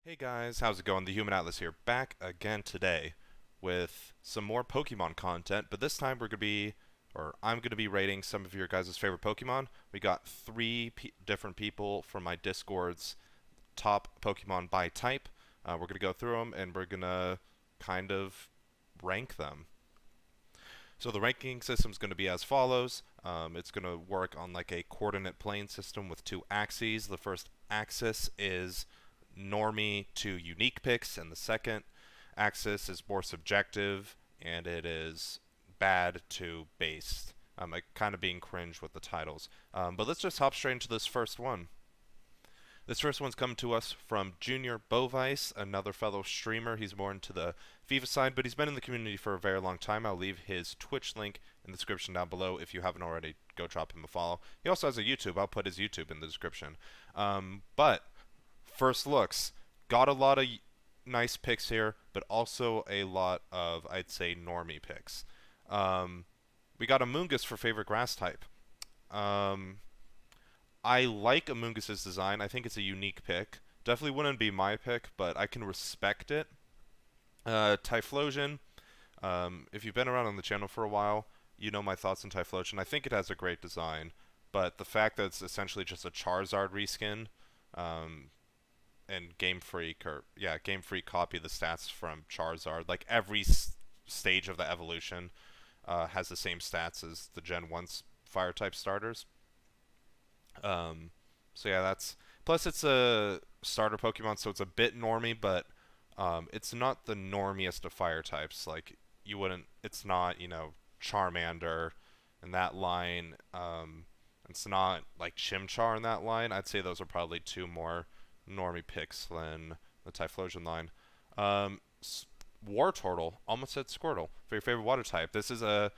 Hey guys, how's it going? The Human Atlas here, back again today with some more Pokemon content, but this time I'm going to be rating some of your guys' favorite Pokemon. We got different people from my Discord's top Pokemon by type. We're going to go through them and we're going to kind of rank them. So the ranking system is going to be as follows. It's going to work on like a coordinate plane system with two axes. The first axis is normie to unique picks, and the second axis is more subjective, and it is bad to based. Like kind of being cringe with the titles. But let's just hop straight into this first one. This first one's come to us from Junior Bovice, another fellow streamer. He's more into the FIFA side, but he's been in the community for a very long time. I'll leave his Twitch link in the description down below. If you haven't already, go drop him a follow. He also has a YouTube. I'll put his YouTube in the description. But first looks, got a lot of nice picks here, but also a lot of, I'd say, normie picks. We got Amoonguss for favorite grass type. Um, I like Amoongus's design. I think it's a unique pick. Definitely wouldn't be my pick, but I can respect it. Typhlosion. If you've been around on the channel for a while, you know my thoughts on Typhlosion. I think it has a great design, but the fact that it's essentially just a Charizard reskin, and Game Freak copy the stats from Charizard. Like every stage of the evolution has the same stats as the Gen 1's Fire type starters. Um, so yeah, that's plus it's a starter Pokemon, so it's a bit normie, but it's not the normiest of Fire types. Like you wouldn't, it's not Charmander in that line. It's not like Chimchar in that line. I'd say those are probably two more normie picks than the Typhlosion line. Um, Wartortle, almost said Squirtle, for your favorite water type. This is a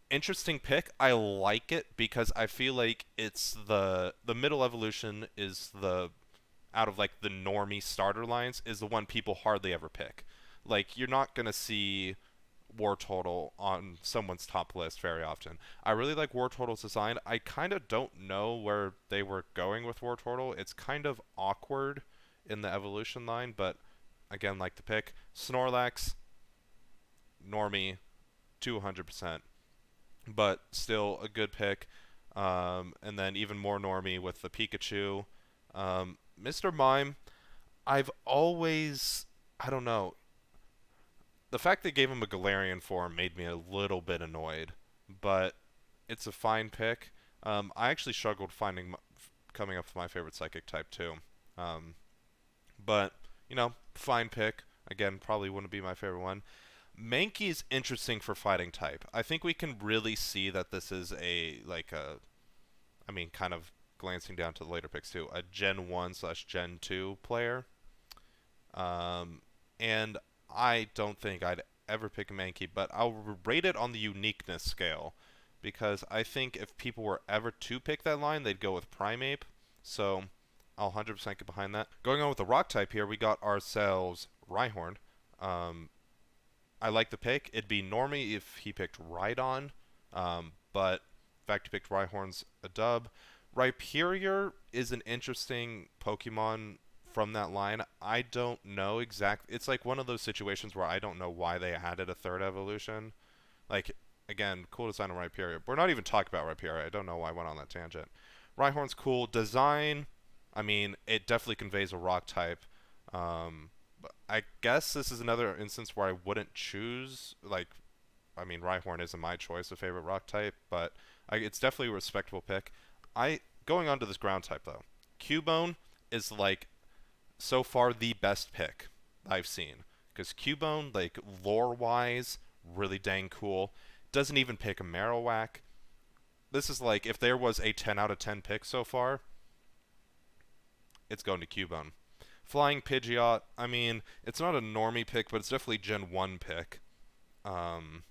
interesting pick. I like it because I feel like it's the middle evolution is the out of like the normie starter lines is the one people hardly ever pick. Like you're not gonna see Wartortle on someone's top list very often. I really like Wartortle's design. I kind of don't know where they were going with Wartortle. It's kind of awkward in the evolution line, but again, like the pick. Snorlax, normie, 200%, but still a good pick. And then even more normie with the Pikachu. Mr. Mime, I've always, I don't know, the fact they gave him a Galarian form made me a little bit annoyed, but it's a fine pick. I actually struggled coming up with my favorite psychic type too. Um, but fine pick. Again, probably wouldn't be my favorite one. Mankey is interesting for fighting type. I think we can really see that this is kind of glancing down to the later picks too, a Gen 1/Gen 2 player. And I don't think I'd ever pick a Mankey, but I'll rate it on the uniqueness scale because I think if people were ever to pick that line, they'd go with Primeape. So I'll 100% get behind that. Going on with the rock type here, we got ourselves Rhyhorn. Um, I like the pick. It'd be normie if he picked Rhydon, but the fact he picked Rhyhorn's a dub. Rhyperior is an interesting Pokemon from that line. I don't know exactly. It's like one of those situations where I don't know why they added a third evolution. Like, again, cool design on Rhyperior. We're not even talking about Rhyperior. I don't know why I went on that tangent. Rhyhorn's cool. Design, I mean, it definitely conveys a rock type. But I guess this is another instance where I wouldn't choose, Rhyhorn isn't my choice of favorite rock type, but it's definitely a respectable pick. Going on to this ground type, though. Cubone is like so far the best pick I've seen because Cubone, like lore wise, really dang cool. Doesn't even pick a Marowak. This is like if there was a 10 out of 10 pick so far, it's going to Cubone. Flying Pidgeot, I mean, it's not a normie pick, but it's definitely Gen 1 pick. Um,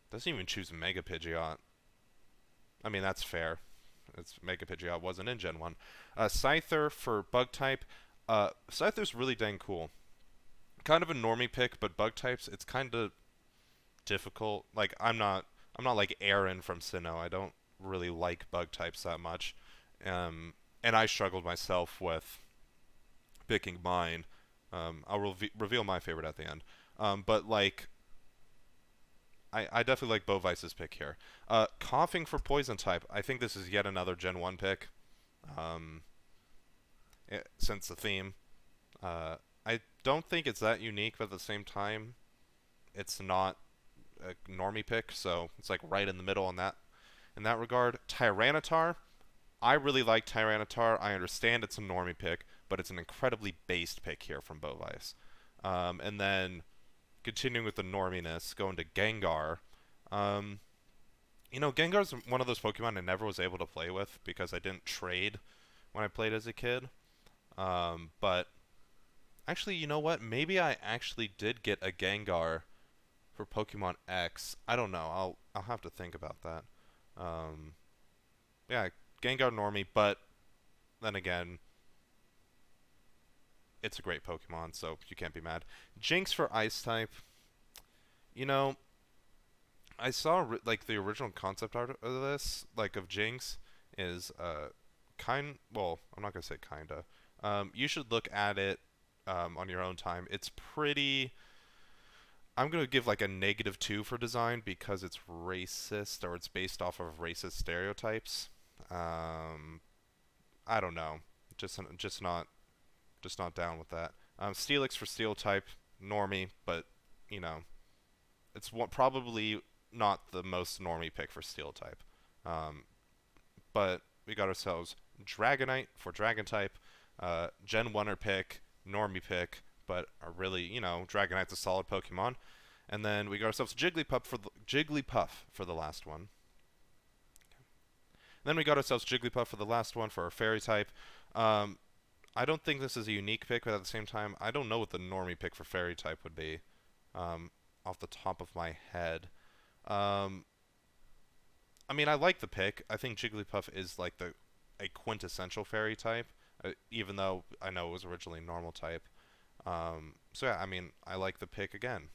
doesn't even choose Mega Pidgeot. I mean, that's fair. It's Mega Pidgeot wasn't in Gen 1. Scyther for bug type. Scyther's really dang cool. Kind of a normie pick, but bug types, it's kind of difficult. Like I'm not like Aaron from Sinnoh. I don't really like bug types that much. And I struggled myself with picking mine. I'll reveal my favorite at the end. But like, I definitely like Bovice's pick here. Coughing for poison type. I think this is yet another Gen 1 pick. Um, since the theme. I don't think it's that unique, but at the same time, it's not a normie pick, so it's like right in the middle in that regard. Tyranitar. I really like Tyranitar. I understand it's a normie pick, but it's an incredibly based pick here from Bovice. And then continuing with the norminess, going to Gengar. Um, Gengar's one of those Pokemon I never was able to play with because I didn't trade when I played as a kid. But actually, you know what? Maybe I actually did get a Gengar for Pokemon X. I don't know. I'll have to think about that. Um, yeah, Gengar normie, but then again, it's a great Pokemon, so you can't be mad. Jinx for Ice type. You know, I saw like the original concept art of this, like of Jinx, is well, I'm not gonna say kinda. You should look at it on your own time. It's pretty. I'm gonna give like a -2 for design because it's racist or it's based off of racist stereotypes. Um, I don't know. Just not just not down with that. Steelix for Steel type, normie, but you know it's probably not the most normie pick for Steel type. Um, but we got ourselves Dragonite for Dragon type, Gen 1er pick, normie pick, but a really, Dragonite's a solid Pokemon. And then we got ourselves Jigglypuff for the last one. Then we got ourselves Jigglypuff for the last one for our Fairy type. Um, I don't think this is a unique pick, but at the same time, I don't know what the normie pick for Fairy type would be off the top of my head. Um, I mean, I like the pick. I think Jigglypuff is like a quintessential Fairy type, even though I know it was originally normal type. So yeah, I mean, I like the pick again.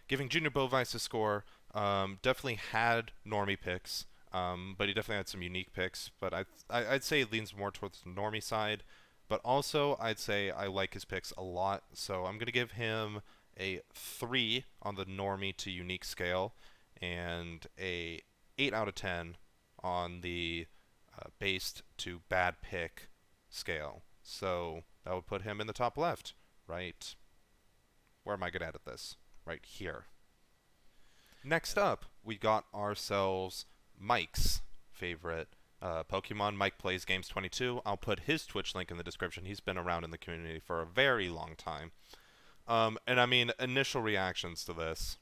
Giving Junior Bovice a score, definitely had normie picks, but he definitely had some unique picks. But I'd say it leans more towards the normie side. But also, I'd say I like his picks a lot. So I'm going to give him a 3 on the normie to unique scale and a 8 out of 10 on the based to bad pick scale. So that would put him in the top left, right? Where am I going to edit this? Right here. Next up, we got ourselves Mike's favorite Pokemon. Mike plays Games 22. I'll put his Twitch link in the description. He's been around in the community for a very long time. And I mean, initial reactions to this.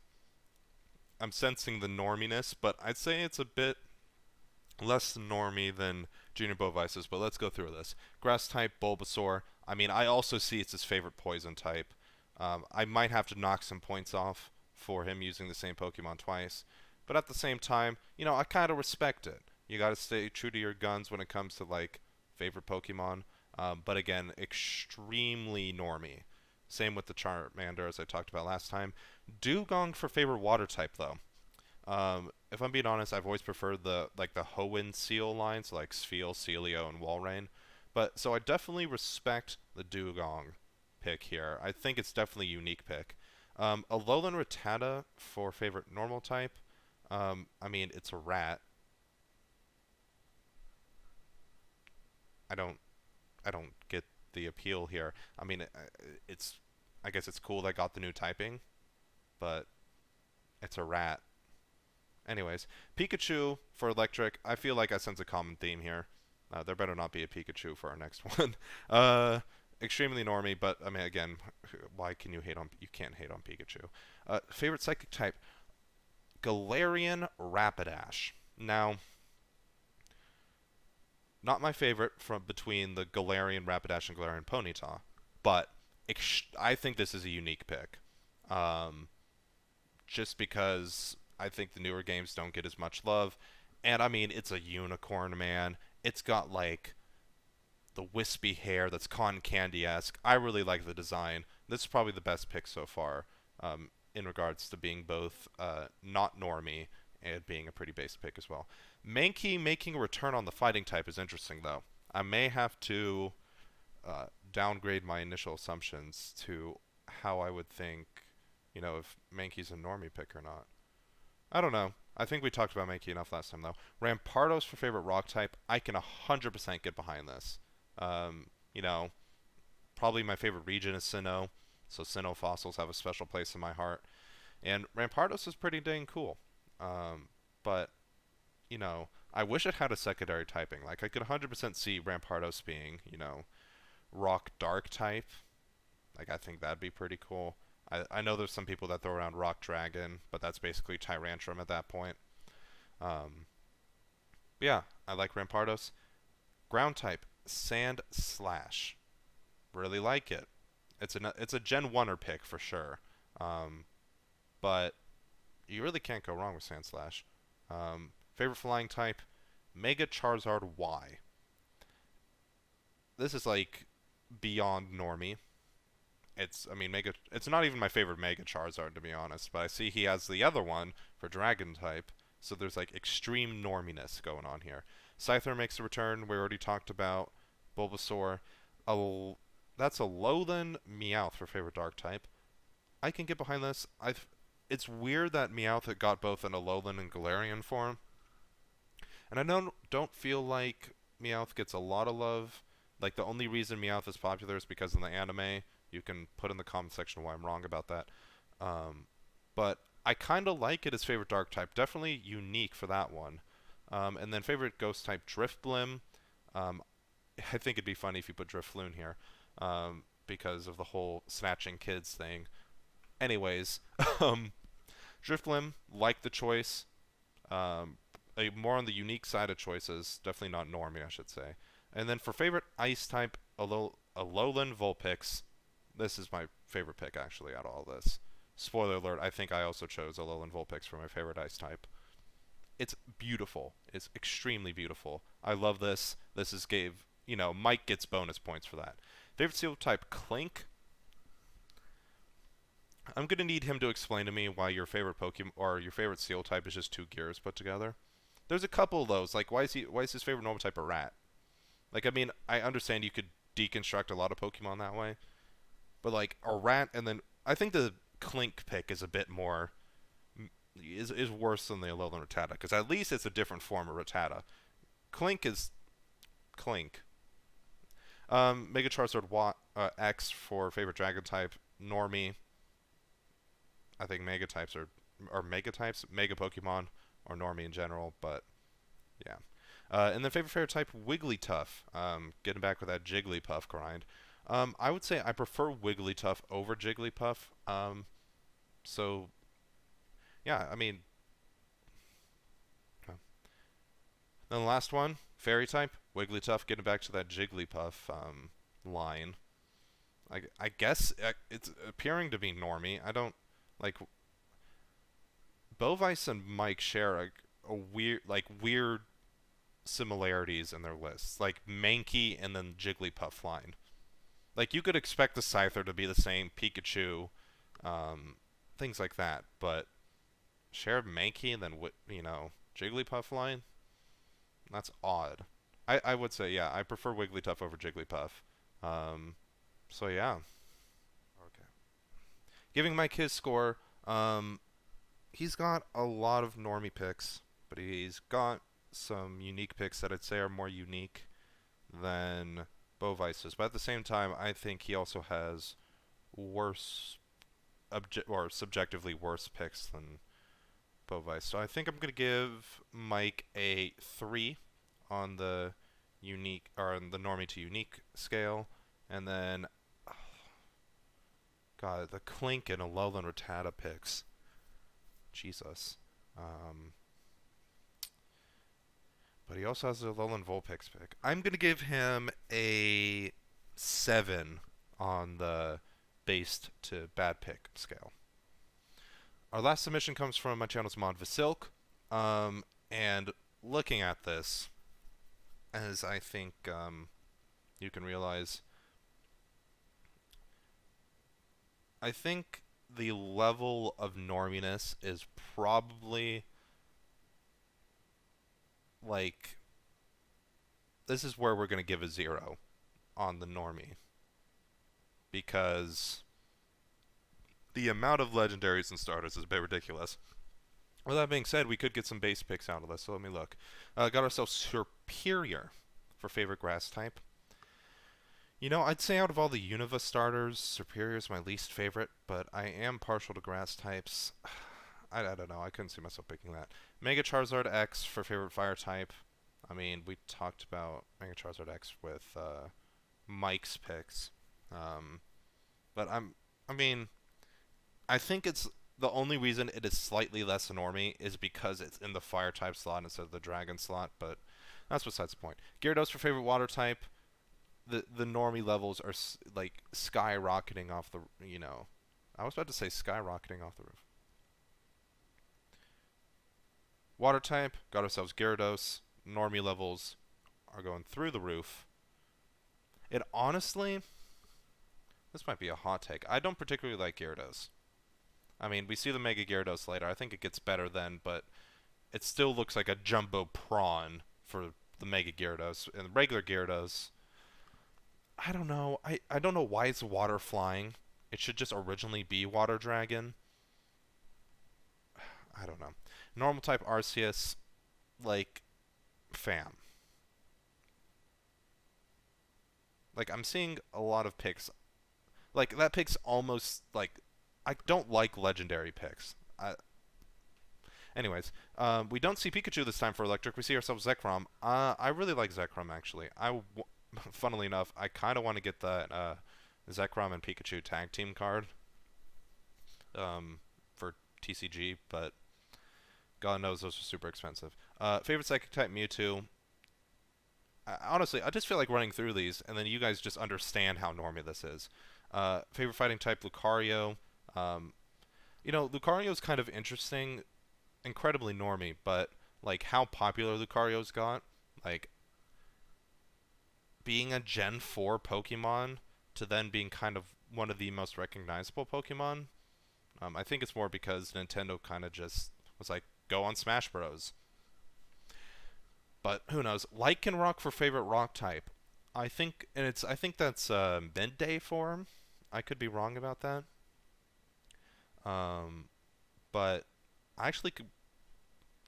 I'm sensing the norminess, but I'd say it's a bit less normie than Junior Bovice's, but let's go through this. Grass type, Bulbasaur. I mean, I also see it's his favorite poison type. I might have to knock some points off for him using the same Pokemon twice. But at the same time, I kind of respect it. You got to stay true to your guns when it comes to, like, favorite Pokemon. But again, extremely normie. Same with the Charmander, as I talked about last time. Dugong for favorite water type, though. If I'm being honest, I've always preferred the Hoenn Seal lines, so like Spheal, Celio, and Walrein. But so I definitely respect the Dugong pick here. I think it's definitely a unique pick. Alolan Rattata for favorite normal type. I mean, it's a rat. I don't get the appeal here. I mean, I guess it's cool they got the new typing, but it's a rat. Anyways, Pikachu for electric. I feel like I sense a common theme here. There better not be a Pikachu for our next one. Extremely normie, but I mean, again, why can you hate on? You can't hate on Pikachu. Favorite psychic type, Galarian Rapidash. Now, not my favorite from between the Galarian Rapidash and Galarian Ponyta, but I think this is a unique pick. Just because I think the newer games don't get as much love, and I mean, it's a unicorn, man. It's got like the wispy hair that's cotton candy-esque. I really like the design. This is probably the best pick so far in regards to being both not normie and being a pretty base pick as well. Mankey making a return on the fighting type is interesting, though. I may have to downgrade my initial assumptions to how I would think, if Mankey's a normie pick or not. I don't know. I think we talked about Mankey enough last time, though. Rampardos for favorite rock type. I can 100% get behind this. Um, you know, Probably my favorite region is Sinnoh, so Sinnoh fossils have a special place in my heart. And Rampardos is pretty dang cool. But, I wish it had a secondary typing. Like, I could 100% see Rampardos being, rock dark type. Like, I think that'd be pretty cool. I know there's some people that throw around Rock Dragon, but that's basically Tyrantrum at that point. Um, but yeah, I like Rampardos. Ground type, Sand Slash. Really like it. It's a Gen 1er pick for sure. Um, but you really can't go wrong with Sand Slash. Favorite flying type, Mega Charizard Y. This is like beyond normie. Mega. It's not even my favorite Mega Charizard to be honest, but I see he has the other one for Dragon type, so there's like extreme norminess going on here. Scyther makes a return. We already talked about Bulbasaur. A, that's a Alolan Meowth for favorite Dark type. I can get behind this. It's weird that Meowth got both an Alolan and Galarian form, and I don't feel like Meowth gets a lot of love. Like the only reason Meowth is popular is because in the anime. You can put in the comment section why I'm wrong about that. But I kind of like it as favorite dark type. Definitely unique for that one. And then favorite ghost type Drifblim. Um, I think it'd be funny if you put Drifloon here because of the whole snatching kids thing. Anyways, Drifblim, like the choice. More on the unique side of choices. Definitely not normie, I should say. And then for favorite ice type, Alolan Vulpix. This is my favorite pick, actually, out of all this. Spoiler alert, I think I also chose Alolan Vulpix for my favorite ice type. It's beautiful. It's extremely beautiful. I love this. Mike gets bonus points for that. Favorite Steel type, Clink. I'm going to need him to explain to me why your favorite Pokemon, or your favorite Steel type is just two gears put together. There's a couple of those. Like, why is his favorite normal type a rat? Like, I understand you could deconstruct a lot of Pokemon that way. But like a rat, and then I think the Clink pick is a bit more is worse than the Alolan Rattata because at least it's a different form of Rattata. Clink is Clink. Mega Charizard X for favorite Dragon type normie. I think Mega types are Mega types, Mega Pokemon or normie in general, but yeah. And then favorite type Wigglytuff. Getting back with that Jigglypuff grind. I would say I prefer Wigglytuff over Jigglypuff. So, yeah, then the last one, Fairy type, Wigglytuff, getting back to that Jigglypuff line. I guess it's appearing to be normie. I don't, like, Bovice and Mike share a weird similarities in their lists. Like, Mankey and then Jigglypuff line. Like, you could expect the Scyther to be the same, Pikachu, things like that, but share Mankey and then, Jigglypuff line? That's odd. I would say, yeah, I prefer Wigglytuff over Jigglypuff. So, yeah. Okay. Giving Mike his score, he's got a lot of normie picks, but he's got some unique picks that I'd say are more unique than Bovice's, but at the same time, I think he also has worse, subjectively worse picks than Bovice. So I think I'm gonna give Mike a 3 on the unique or on the normie to unique scale, and then, God, the Clink and Alolan Rattata picks. Jesus. But he also has a Alolan Vulpix pick. I'm going to give him a 7 on the based to bad pick scale. Our last submission comes from my channel's Mod Vasilk. And looking at this, as I think you can realize, I think the level of norminess is probably like, this is where we're going to give a 0 on the normie. because the amount of legendaries and starters is a bit ridiculous. With that being said, we could get some base picks out of this, so let me look. Got ourselves Superior for favorite grass type. You know, I'd say out of all the Unova starters, Superior is my least favorite, but I am partial to grass types. I don't know, I couldn't see myself picking that. Mega Charizard X for favorite fire type. I mean, we talked about Mega Charizard X with Mike's picks. Um, but I mean, I think it's the only reason it is slightly less normie is because it's in the fire type slot instead of the dragon slot, but that's besides the point. Gyarados for favorite water type. The normie levels are like skyrocketing off the, I was about to say skyrocketing off the roof. Water type, got ourselves Gyarados. Normie levels are going through the roof. It honestly, this might be a hot take. I don't particularly like Gyarados. I mean, we see the Mega Gyarados later. I think it gets better then, but it still looks like a jumbo prawn for the Mega Gyarados. And the regular Gyarados, I don't know. I don't know why it's water flying. It should just originally be Water Dragon. I don't know. Normal type Arceus, like, fam. Like, I'm seeing a lot of picks. Like, that pick's almost, like, I don't like legendary picks. Anyways, we don't see Pikachu this time for Electric. We see ourselves Zekrom. I really like Zekrom, actually. Funnily enough, I kind of want to get that Zekrom and Pikachu tag team card for TCG, but God knows those are super expensive. Favorite Psychic type Mewtwo. Honestly, I just feel like running through these, and then you guys just understand how normie this is. Favorite fighting type Lucario. Lucario's kind of interesting, incredibly normie, but like how popular Lucario's got, like being a Gen 4 Pokemon to then being kind of one of the most recognizable Pokemon. I think it's more because Nintendo kind of just was like, go on Smash Bros. But who knows? Lycanroc for favorite rock type. I think that's midday form. I could be wrong about that. Um, but I actually could.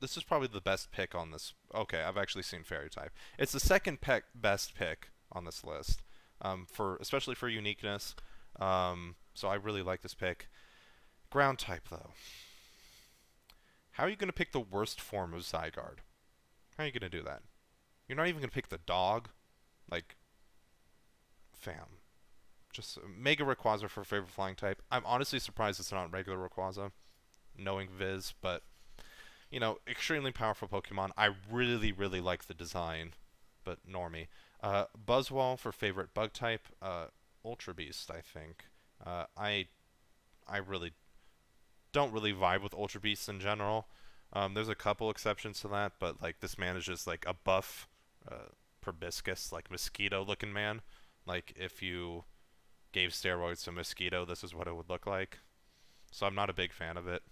This is probably the best pick on this. Okay, I've actually seen Fairy type. It's the second best pick on this list, for especially for uniqueness. So I really like this pick. Ground type though. How are you going to pick the worst form of Zygarde? How are you going to do that? You're not even going to pick the dog? Like, fam. Just Mega Rayquaza for favorite flying type. I'm honestly surprised it's not regular Rayquaza, knowing Viz, but, extremely powerful Pokemon. I really, really like the design, but normie. Buzzwole for favorite bug type. Ultra Beast, I think. I really don't really vibe with Ultra Beasts in general. There's a couple exceptions to that, but like this man is just like a buff proboscis, like mosquito-looking man. Like if you gave steroids to a mosquito, this is what it would look like. So I'm not a big fan of it.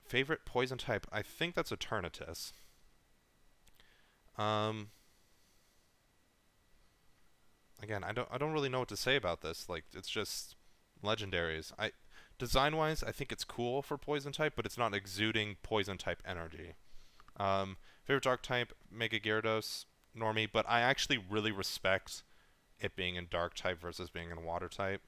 Favorite poison type? I think that's Eternatus. Um, Again, I don't really know what to say about this. Like it's just legendaries. Design-wise, I think it's cool for poison type, but it's not exuding poison type energy. Favorite dark type, Mega Gyarados, normie, but I actually really respect it being in dark type versus being in water type.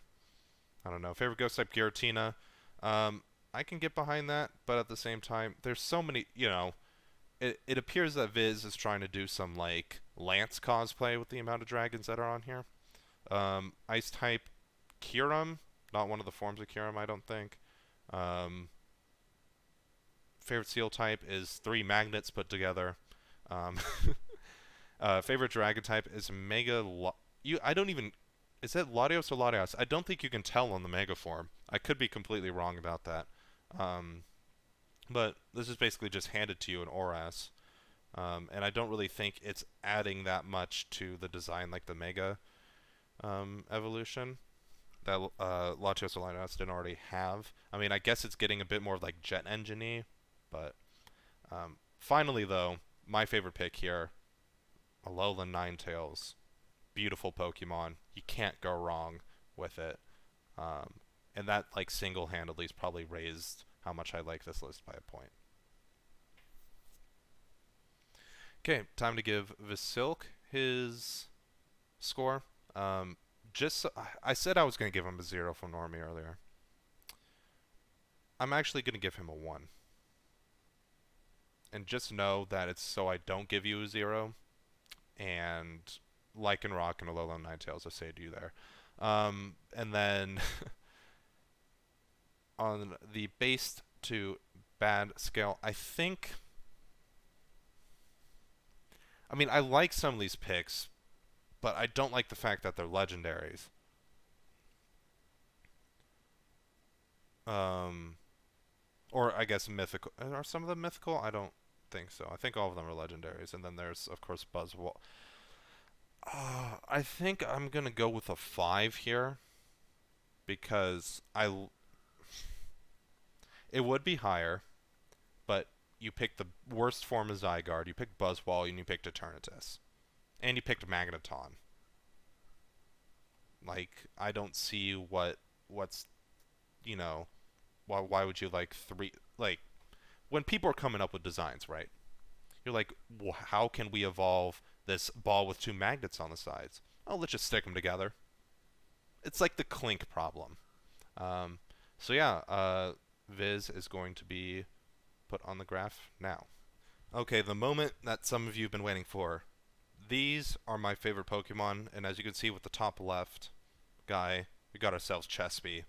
I don't know. Favorite ghost type, Giratina. I can get behind that, but at the same time, there's so many, it appears that Viz is trying to do some, like, Lance cosplay with the amount of dragons that are on here. Ice type, Kyurem. Not one of the forms of Kyurem, I don't think. Favorite seal type is 3 magnets put together. Um, favorite dragon type is Mega... I don't even... Is it Latios or Latios? I don't think you can tell on the Mega form. I could be completely wrong about that. But this is basically just handed to you in ORAS. And I don't really think it's adding that much to the design like the Mega evolution that Latios or Latios didn't already have. I mean, I guess it's getting a bit more like jet engine-y, but finally, though, my favorite pick here, Alolan Ninetales. Beautiful Pokemon. You can't go wrong with it. Um, and that like single-handedly has probably raised how much I like this list by a point. Okay, time to give Vasilk his score. Um, I said I was going to give him a 0 from Normie earlier. I'm actually going to give him a 1. And just know that it's so I don't give you a 0. And like in Rock and Alolan Ninetales, I say to you there. And then on the based to bad scale, I mean, I like some of these picks, but I don't like the fact that they're legendaries. Um, or I guess mythical. Are some of them mythical? I don't think so. I think all of them are legendaries. And then there's, of course, Buzzwole. I think I'm going to go with a 5 here because it would be higher, but you picked the worst form of Zygarde, you picked Buzzwole, and you picked Eternatus. And you picked Magneton. Like, I don't see what's, you know, why would you like three, like, when people are coming up with designs, right? You're like, well, how can we evolve this ball with two magnets on the sides? Oh, let's just stick them together. It's like the Clink problem. Um, so yeah, Viz is going to be put on the graph now. Okay, the moment that some of you have been waiting for. These are my favorite Pokemon, and as you can see with the top left guy, we got ourselves Chespy.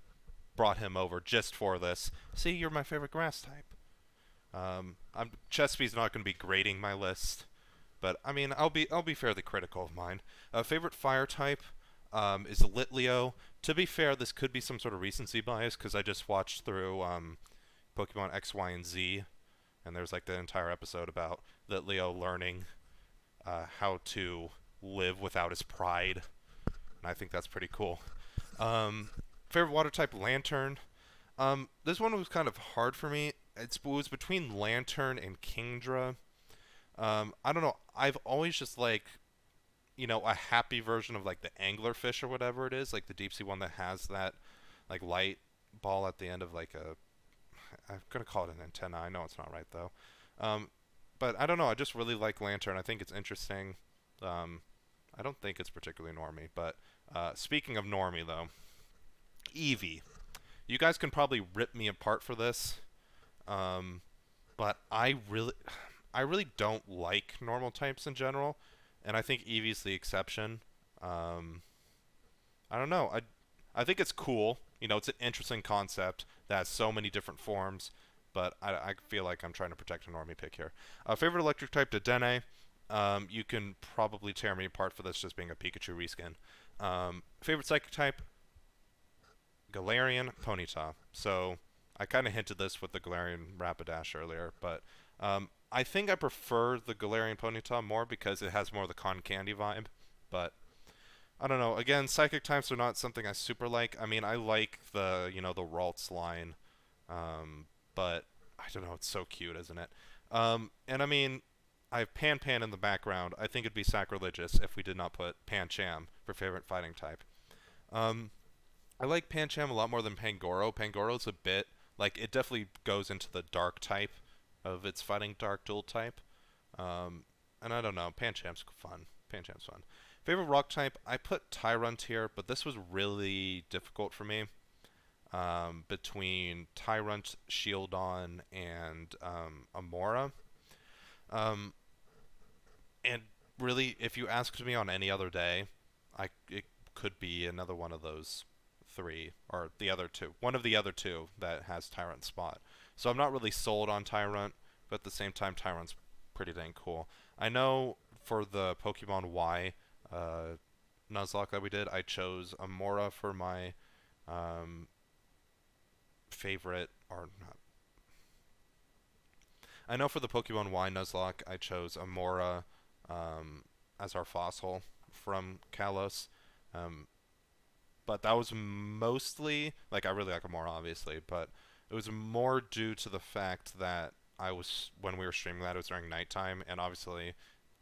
Brought him over just for this. See, you're my favorite grass type. Chespy's not going to be grading my list, but I mean, I'll be fairly critical of mine. Favorite fire type is Litleo. To be fair, this could be some sort of recency bias because I just watched through Pokemon X, Y, and Z, and there's like the entire episode about Litleo learning how to live without his pride, and I think that's pretty cool. Favorite water type, Lantern. This one was kind of hard for me. It was between Lantern and Kingdra. I don't know. I've always just like, a happy version of like the anglerfish or whatever it is, like the deep sea one that has that like light ball at the end of like a. I'm gonna call it an antenna. I know it's not right though. But I don't know. I just really like Lantern. I think it's interesting. I don't think it's particularly normie. But speaking of normie though, Eevee. You guys can probably rip me apart for this. But I really don't like normal types in general, and I think Eevee's the exception. I don't know. I think it's cool. It's an interesting concept that has so many different forms, but I feel like I'm trying to protect a normie pick here. Favorite electric type, Dedenne. You can probably tear me apart for this just being a Pikachu reskin. Favorite psychic type, Galarian, Ponyta. So I kind of hinted this with the Galarian Rapidash earlier, but I think I prefer the Galarian Ponyta more because it has more of the Con Candy vibe. But I don't know. Again, psychic types are not something I super like. I mean, I like the Ralts line, but I don't know. It's so cute, isn't it? And I mean, I have Pan in the background. I think it'd be sacrilegious if we did not put Pancham for favorite fighting type. Um, I like Pancham a lot more than Pangoro. Pangoro's a bit like it definitely goes into the dark type of its fighting dark dual type. And I don't know, Pancham's fun. Pancham's fun. Favorite rock type, I put Tyrant here, but this was really difficult for me. Between Tyrant, Shieldon, and Amora. Um, and really, if you asked me on any other day, it could be another one of those three, or the other two. One of the other two that has Tyrant spot. So I'm not really sold on Tyrant, but at the same time, Tyrant's pretty dang cool. I know for the Pokemon Y Nuzlocke that we did, I chose Amora for my favorite, or not. I know for the Pokemon Y Nuzlocke, I chose Amora as our fossil from Kalos. Um, but that was mostly like I really like Amora, obviously, but it was more due to the fact that I was when we were streaming that it was during nighttime, and obviously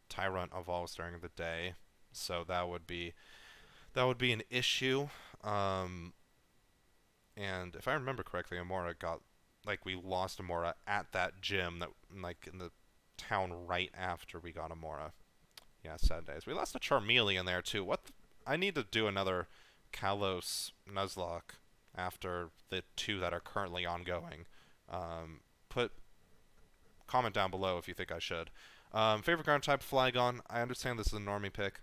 Tyrant evolves during the day, so that would be that would be an issue. Um, and if I remember correctly, Amora got like we lost Amora at that gym that like in the town right after we got Amora. Yeah, sad days. We lost a Charmeleon there too. I need to do another Kalos Nuzlocke after the two that are currently ongoing. Put comment down below if you think I should. Favorite ground type Flygon. I understand this is a normie pick.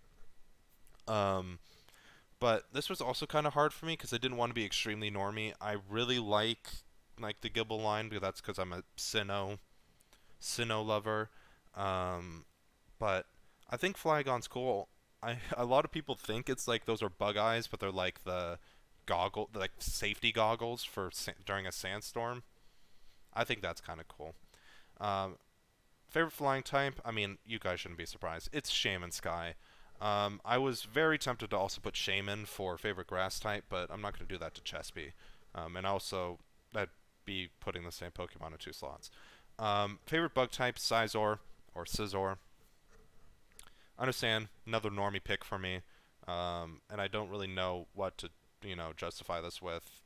But this was also kind of hard for me because I didn't want to be extremely normie. I really like the Gibble line because that's because I'm a Sinnoh lover. But I think Flygon's cool. A lot of people think it's like those are bug eyes, but they're like the like safety goggles for during a sandstorm. I think that's kind of cool. Um, Favorite flying type? I mean, you guys shouldn't be surprised. It's Shaman Sky. I was very tempted to also put Shaman for favorite grass type, but I'm not going to do that to Chespy. And also, that'd be putting the same Pokemon in 2 slots. Favorite bug type? Scizor or Scizor. Understand, another normie pick for me. And I don't really know what to, justify this with.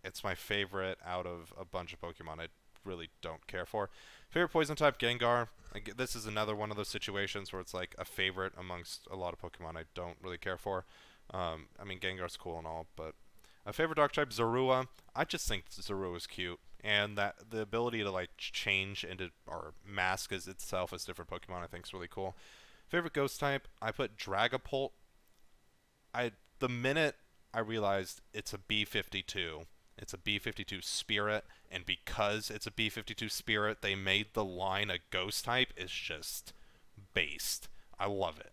It's my favorite out of a bunch of Pokemon I really don't care for. Favorite poison type, Gengar. This is another one of those situations where it's like a favorite amongst a lot of Pokemon I don't really care for. I mean, Gengar's cool and all, but a favorite dark type, Zorua. I just think Zorua is cute, and that the ability to like change into or mask as itself as different Pokemon, I think is really cool. Favorite ghost type, I put Dragapult. The minute I realized it's a B52. It's a B52 Spirit, and because it's a B52 Spirit, they made the line a ghost type is just based. I love it.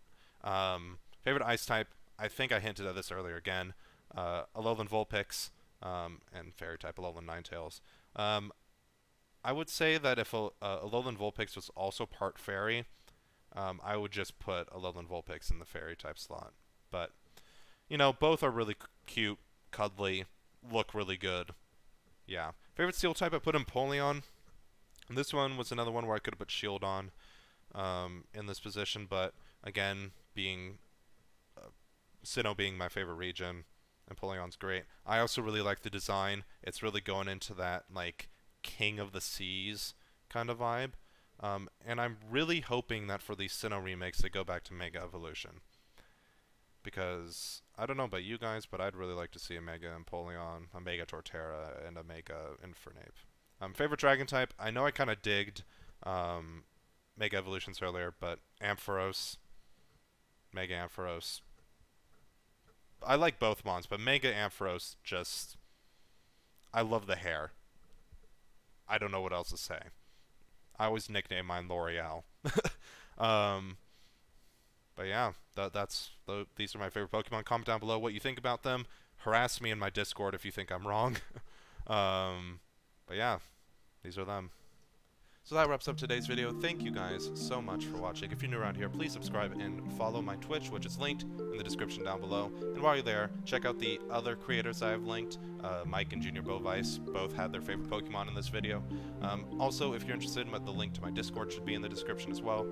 Favorite ice type, I think I hinted at this earlier again. Alolan Vulpix, and fairy type Alolan Ninetales. I would say that if Alolan Vulpix was also part fairy, I would just put Alolan Vulpix in the fairy type slot. But, both are really cute, cuddly, look really good. Yeah. Favorite steel type, I put Empoleon. And this one was another one where I could have put Shield on in this position, but again, being Sinnoh being my favorite region, Empoleon's great. I also really like the design. It's really going into that like King of the Seas kind of vibe. And I'm really hoping that for these Sinnoh remakes they go back to Mega Evolution. Because, I don't know about you guys, but I'd really like to see a Mega Empoleon, a Mega Torterra, and a Mega Infernape. Favorite Dragon type? I know I kind of digged Mega Evolutions earlier, but Ampharos, Mega Ampharos. I like both Mons, but Mega Ampharos just... I love the hair. I don't know what else to say. I always nickname mine L'Oreal. But yeah, these are my favorite Pokemon. Comment down below what you think about them. Harass me in my Discord if you think I'm wrong. But yeah, these are them. So that wraps up today's video. Thank you guys so much for watching. If you're new around here, please subscribe and follow my Twitch, which is linked in the description down below. And while you're there, check out the other creators I have linked. Mike and Junior Bovice both had their favorite Pokemon in this video. Also, if you're interested, the link to my Discord should be in the description as well.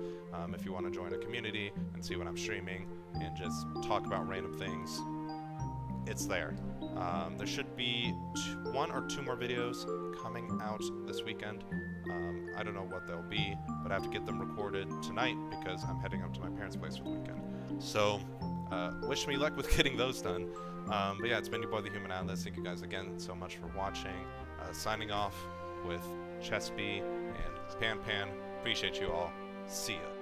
If you want to join a community and see what I'm streaming and just talk about random things, it's there. There should be 1 or 2 more videos coming out this weekend. I don't know what they'll be, but I have to get them recorded tonight because I'm heading up to my parents' place for the weekend. So, wish me luck with getting those done. But yeah, it's been your boy, the Human Atlas. Thank you guys again so much for watching. Signing off with Chespy and Pan. Appreciate you all. See ya.